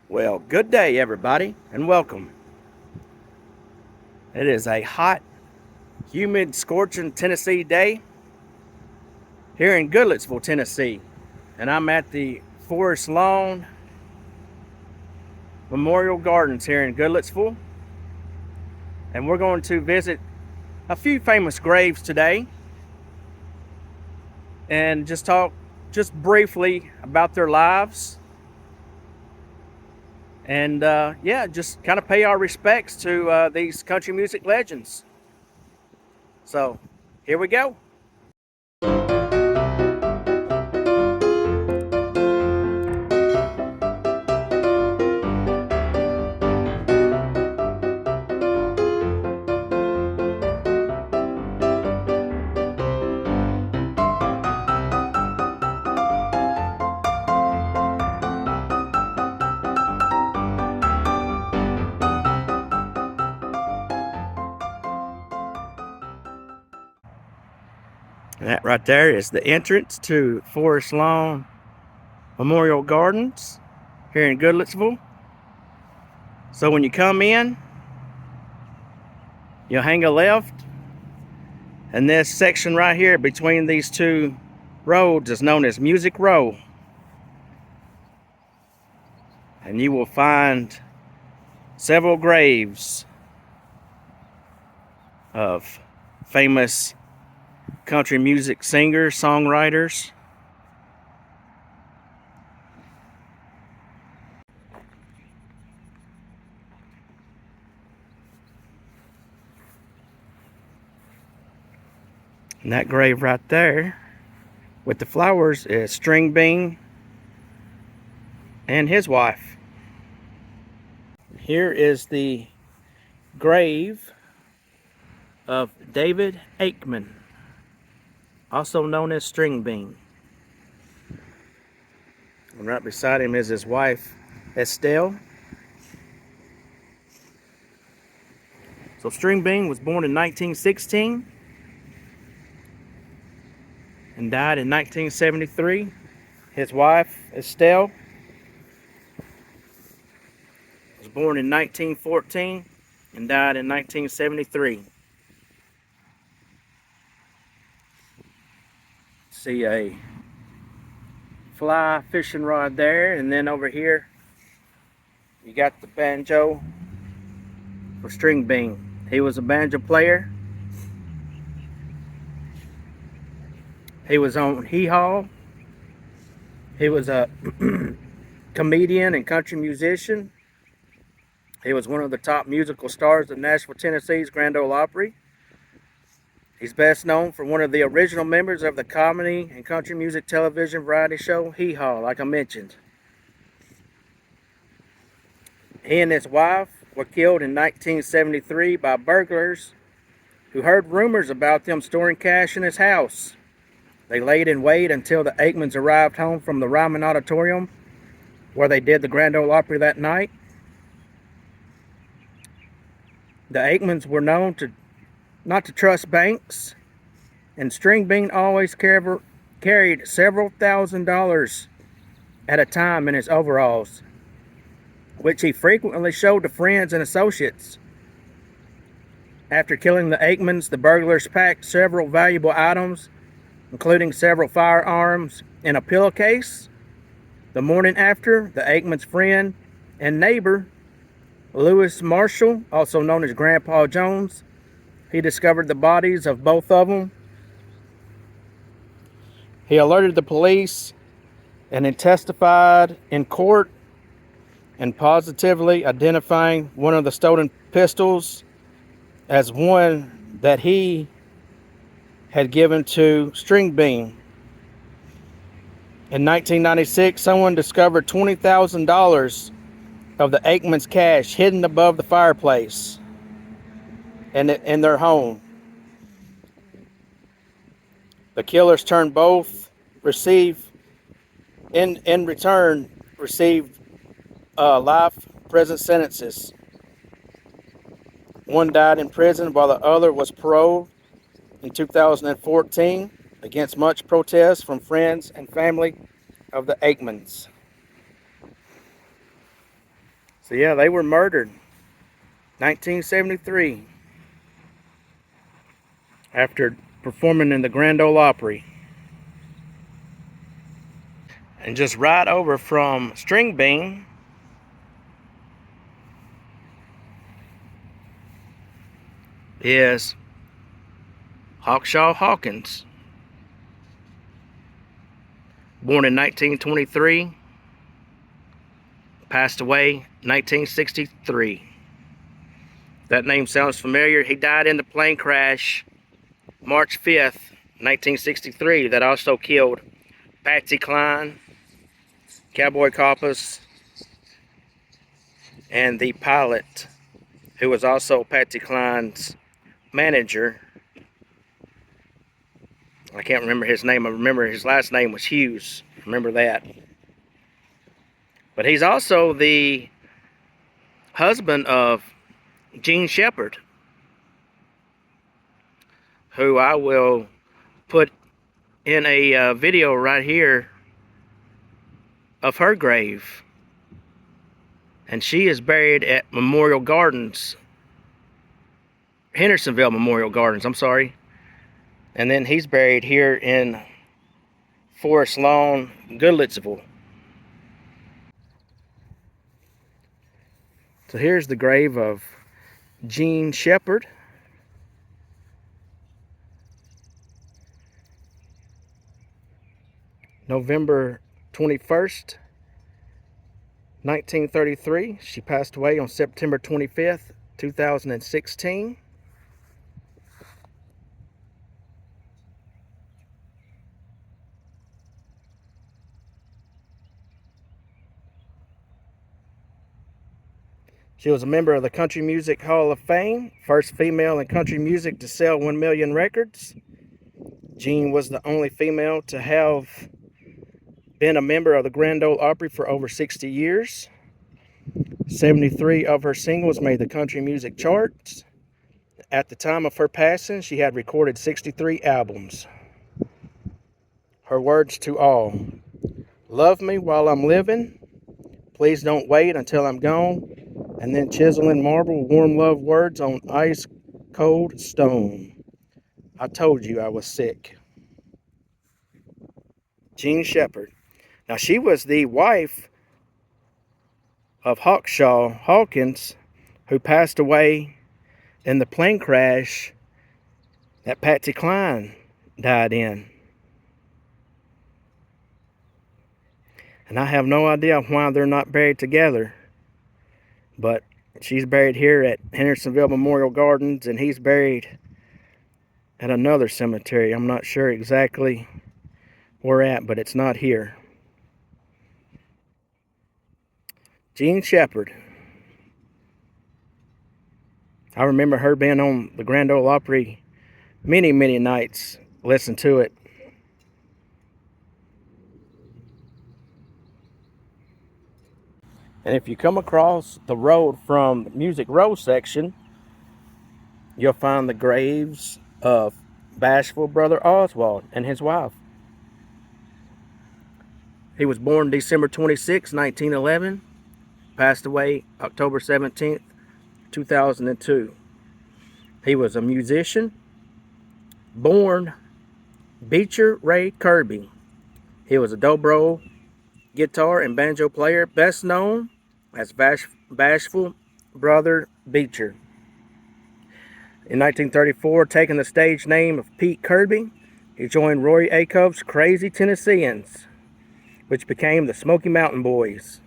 Well, good day, everybody, and welcome. It is a hot, humid, scorching Tennessee day here in Goodletsville, Tennessee, and I'm at the Forest Lawn Memorial Gardens here in Goodletsville, and we're going to visit a few famous graves today and just talk briefly about their lives. And just kind of pay our respects to these country music legends. So, here we go. And that right there is the entrance to Forest Lawn Memorial Gardens here in Goodletsville. So when you come in, you'll hang a left, and this section right here between these two roads is known as Music Row. And you will find several graves of famous country music singers, songwriters. And that grave right there with the flowers is Stringbean and his wife. Here is the grave of David Aikman, also known as Stringbean. And right beside him is his wife, Estelle. So Stringbean was born in 1916 and died in 1973. His wife, Estelle, was born in 1914 and died in 1973. See a fly fishing rod there, and then over here you got the banjo for Stringbean. He was a banjo player. He was on Hee Haw. He was a comedian and country musician. He was one of the top musical stars of Nashville, Tennessee's Grand Ole Opry. He's best known for one of the original members of the comedy and country music television variety show Hee Haw, like I mentioned. He and his wife were killed in 1973 by burglars who heard rumors about them storing cash in his house. They laid in wait until the Aikmans arrived home from the Ryman Auditorium, where they did the Grand Ole Opry that night. The Aikmans were known not to trust banks, and Stringbean always carried several $1,000s at a time in his overalls, which he frequently showed to friends and associates. After killing the Aikmans, the burglars packed several valuable items, including several firearms, in a pillowcase. The morning after, the Aikmans' friend and neighbor, Lewis Marshall, also known as Grandpa Jones, he discovered the bodies of both of them. He alerted the police and then testified in court and positively identifying one of the stolen pistols as one that he had given to Stringbean. In 1996, someone discovered $20,000 of the Aikmans' cash hidden above the fireplace in their home. The killers turned both in return received life prison sentences. One died in prison while the other was paroled in 2014 against much protest from friends and family of the Aikmans. So yeah, they were murdered 1973 after performing in the Grand Ole Opry. And just right over from Stringbean is Hawkshaw Hawkins, born in 1923, passed away 1963. That name sounds familiar. He died in the plane crash March 5th, 1963, that also killed Patsy Cline, Cowboy Copus, and the pilot, who was also Patsy Cline's manager. I can't remember his name. I remember his last name was Hughes. Remember that. But he's also the husband of Jean Shepard, who I will put in a video right here of her grave. And she is buried at Memorial Gardens, Hendersonville Memorial Gardens, I'm sorry. And then he's buried here in Forest Lawn, Goodletsville. So here's the grave of Jean Shepard. November 21st, 1933. She passed away on September 25th, 2016. She was a member of the Country Music Hall of Fame, first female in country music to sell 1 million records. Jean was the only female to have been a member of the Grand Ole Opry for over 60 years. 73 of her singles made the country music charts. At the time of her passing, she had recorded 63 albums. Her words to all: love me while I'm living, please don't wait until I'm gone, and then chisel in marble warm love words on ice cold stone. I told you I was sick. Jean Shepard. Now, she was the wife of Hawkshaw Hawkins, who passed away in the plane crash that Patsy Cline died in. And I have no idea why they're not buried together. But she's buried here at Hendersonville Memorial Gardens, and he's buried at another cemetery. I'm not sure exactly where at, but it's not here. Jean Shepard. I remember her being on the Grand Ole Opry many, many nights. Listen to it. And if you come across the road from the Music Row section, you'll find the graves of Bashful brother Oswald and his wife. He was born December 26, 1911. Passed away October 17th, 2002. He was a musician, born Beecher Ray Kirby. He was a dobro, guitar, and banjo player, best known as Bashful brother Beecher. In 1934, taking the stage name of Pete Kirby, he joined Roy Acuff's Crazy Tennesseans, which became the Smoky Mountain Boys.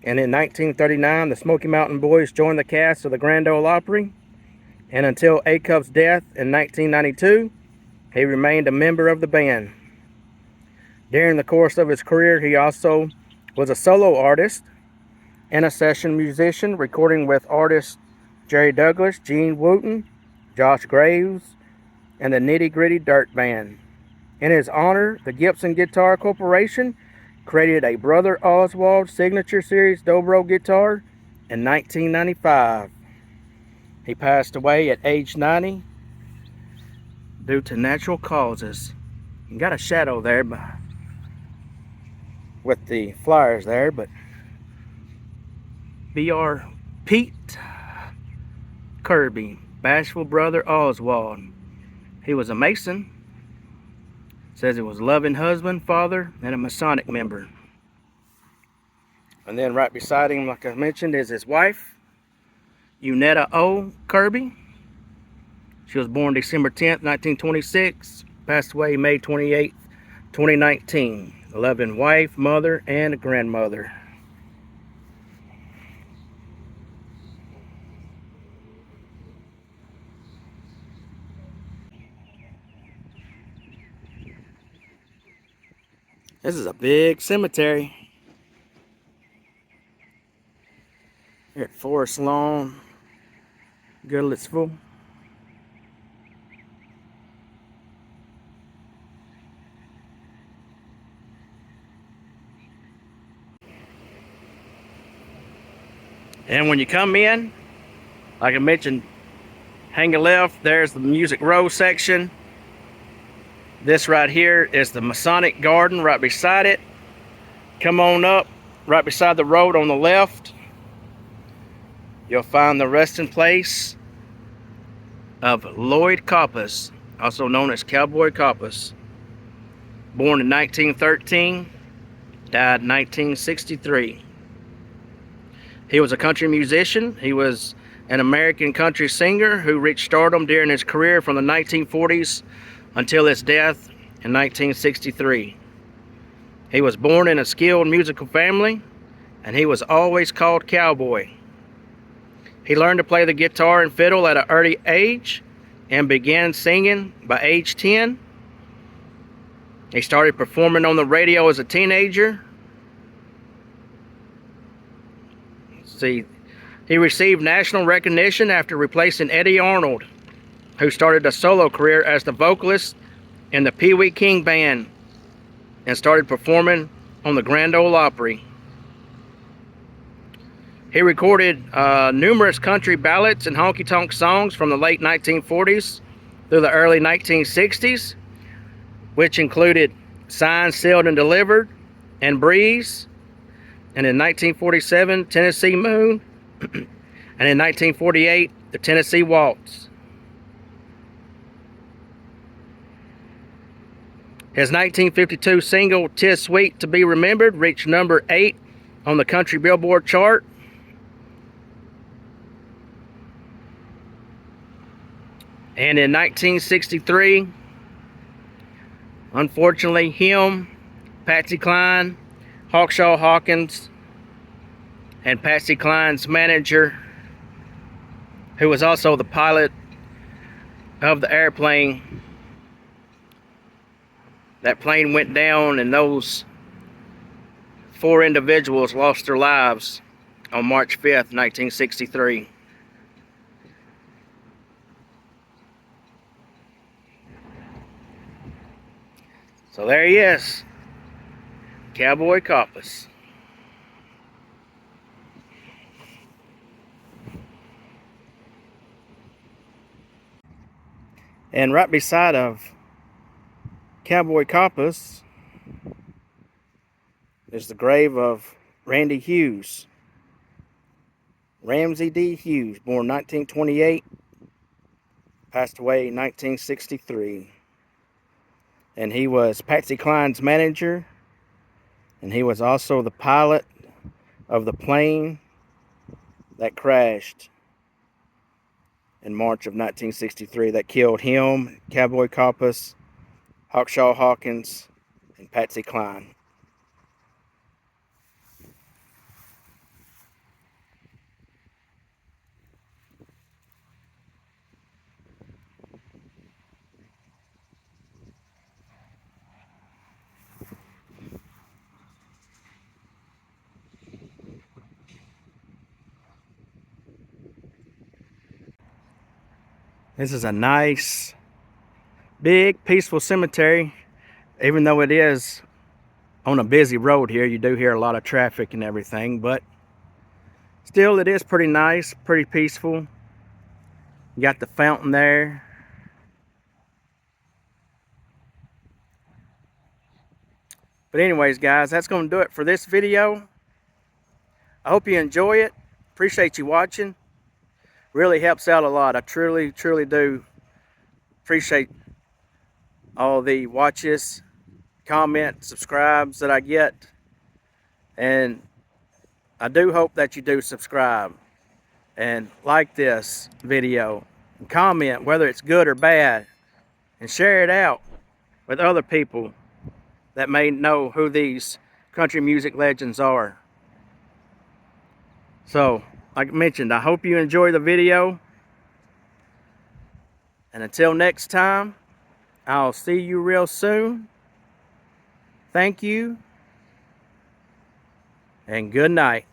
And in 1939, the Smoky Mountain Boys joined the cast of the Grand Ole Opry, and until Acuff's death in 1992, he remained a member of the band. During the course of his career, he also was a solo artist and a session musician, recording with artists Jerry Douglas, Gene Wooten, Josh Graves, and the Nitty Gritty Dirt Band. In his honor, the Gibson Guitar Corporation created a Brother Oswald Signature Series dobro guitar in 1995. He passed away at age 90 due to natural causes. You got a shadow there with the flyers there, but B.R. Pete Kirby, Bashful brother Oswald. He was a Mason. Says he was a loving husband, father, and a Masonic member. And then right beside him, like I mentioned, is his wife, Unetta O. Kirby. She was born December 10th, 1926. Passed away May 28th, 2019. A loving wife, mother, and grandmother. This is a big cemetery here at Forest Lawn, Goodletsville. And when you come in, like I mentioned, hang a left, there's the Music Row section. This right here is the Masonic Garden right beside it. Come on up, right beside the road on the left, you'll find the resting place of Lloyd Copus, also known as Cowboy Copus. Born in 1913, died in 1963. He was a country musician. He was an American country singer who reached stardom during his career from the 1940s until his death in 1963. He was born in a skilled musical family, and he was always called Cowboy. He learned to play the guitar and fiddle at an early age and began singing by age 10. He started performing on the radio as a teenager. See, he received national recognition after replacing Eddie Arnold, who started a solo career as the vocalist in the Pee Wee King Band and started performing on the Grand Ole Opry. He recorded numerous country ballads and honky-tonk songs from the late 1940s through the early 1960s, which included Signed, Sealed, and Delivered and Breeze. And in 1947, Tennessee Moon, and in 1948, the Tennessee Waltz. His 1952 single, "'Tis Sweet to Be Remembered," reached number 8 on the country Billboard chart. And in 1963, unfortunately, him, Patsy Cline, Hawkshaw Hawkins, and Patsy Cline's manager, who was also the pilot of the airplane. That plane went down, and those 4 individuals lost their lives on March 5th, 1963. So there he is, Cowboy Copus. And right beside of Cowboy Copus is the grave of Randy Hughes. Ramsey D. Hughes, born 1928, passed away in 1963. And he was Patsy Cline's manager, and he was also the pilot of the plane that crashed in March of 1963 that killed him, Cowboy Copus, Hawkshaw Hawkins, and Patsy Cline. This is a nice, big, peaceful cemetery. Even though it is on a busy road here, you do hear a lot of traffic and everything, but still it is pretty nice, pretty peaceful. You got the fountain there. But anyways, guys, that's going to do it for this video. I hope you enjoy it. appreciate you watching. Really helps out a lot. I truly do appreciate all the watches, comments, subscribes that I get. And I do hope that you do subscribe and like this video and comment whether it's good or bad, and share it out with other people that may know who these country music legends are. So, like I mentioned, I hope you enjoy the video. And until next time, I'll see you real soon. Thank you. And good night.